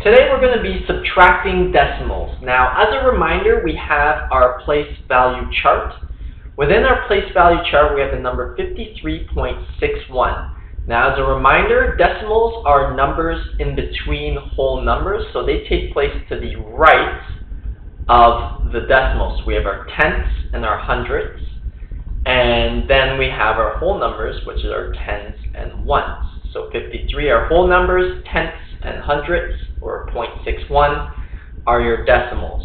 Today we're going to be subtracting decimals. Now, as a reminder, we have our place value chart. Within our place value chart, we have the number 53.61. Now, as a reminder, decimals are numbers in between whole numbers, so they take place to the right of the decimals. We have our tenths and our hundredths, and then we have our whole numbers, which are tens and ones. So 53 are whole numbers, tenths and hundredths, or 0.61, are your decimals.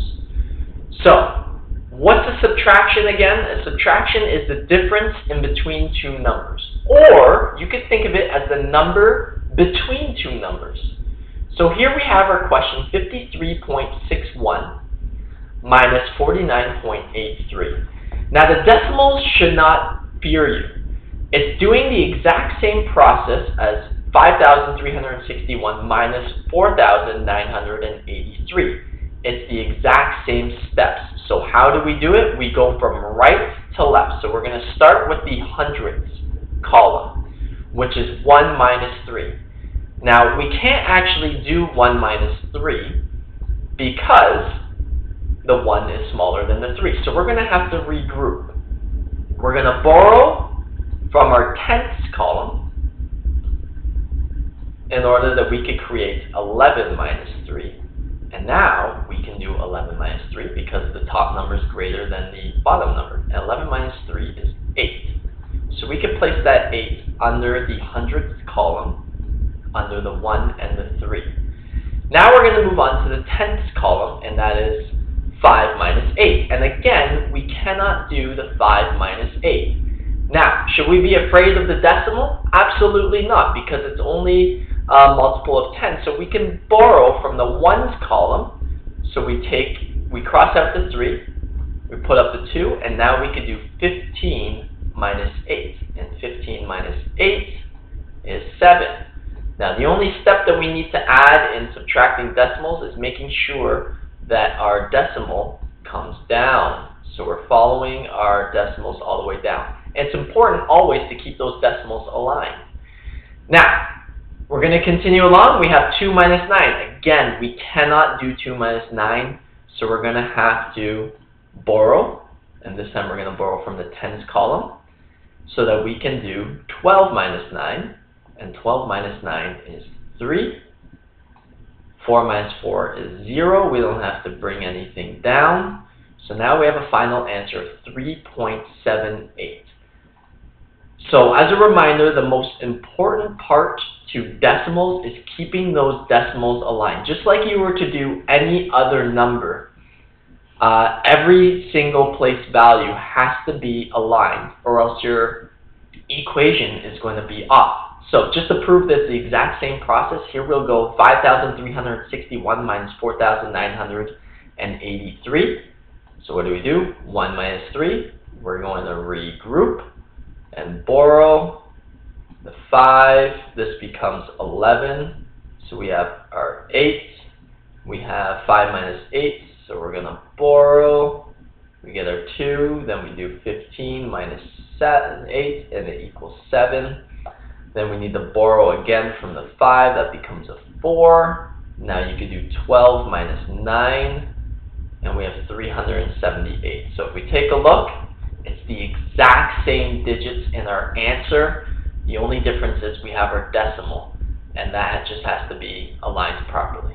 So, what's a subtraction again? A subtraction is the difference in between two numbers. Or, you could think of it as the number between two numbers. So here we have our question, 53.61 minus 49.83. Now the decimals should not fear you. It's doing the exact same process as 5,361 minus 4,983. It's the exact same steps. So how do we do it? We go from right to left. So we're going to start with the hundredths column, which is 1 minus 3. Now, we can't actually do 1 minus 3 because the 1 is smaller than the 3. So we're going to have to regroup. We're going to borrow from our tenths column in order that we could create 11 minus 3. And now we can do 11 minus 3 because the top number is greater than the bottom number. And 11 minus 3 is 8. So we can place that 8 under the hundredths column, under the 1 and the 3. Now we're going to move on to the tenths column, and that is 5 minus 8. And again, we cannot do the 5 minus 8. Now, should we be afraid of the decimal? Absolutely not, because it's only a multiple of 10. So we can borrow from the ones column. So we cross out the 3, we put up the 2, and now we can do 15 minus 8. And 15 minus 8 is 7. Now, the only step that we need to add in subtracting decimals is making sure that our decimal comes down. So we're following our decimals all the way down. And it's important always to keep those decimals aligned. Now, we're going to continue along. We have 2 minus 9. Again, we cannot do 2 minus 9, so we're going to have to borrow. And this time we're going to borrow from the tens column so that we can do 12 minus 9. And 12 minus 9 is 3. 4 minus 4 is 0. We don't have to bring anything down. So now we have a final answer of 3.78. So as a reminder, the most important part to decimals is keeping those decimals aligned. Just like you were to do any other number, every single place value has to be aligned, or else your equation is going to be off. So just to prove that it's the exact same process, here we'll go 5,361 minus 4,983. So what do? 1 minus 3. We're going to regroup and borrow the 5. This becomes 11. So we have our 8. We have 5 minus 8. So we're going to borrow. We get our 2. Then we do 15 minus 8, and it equals 7. Then we need to borrow again from the 5. That becomes a 4. Now you could do 12 minus 9. And we have 378. So if we take a look, it's the exact same digits in our answer. The only difference is we have our decimal, and that just has to be aligned properly.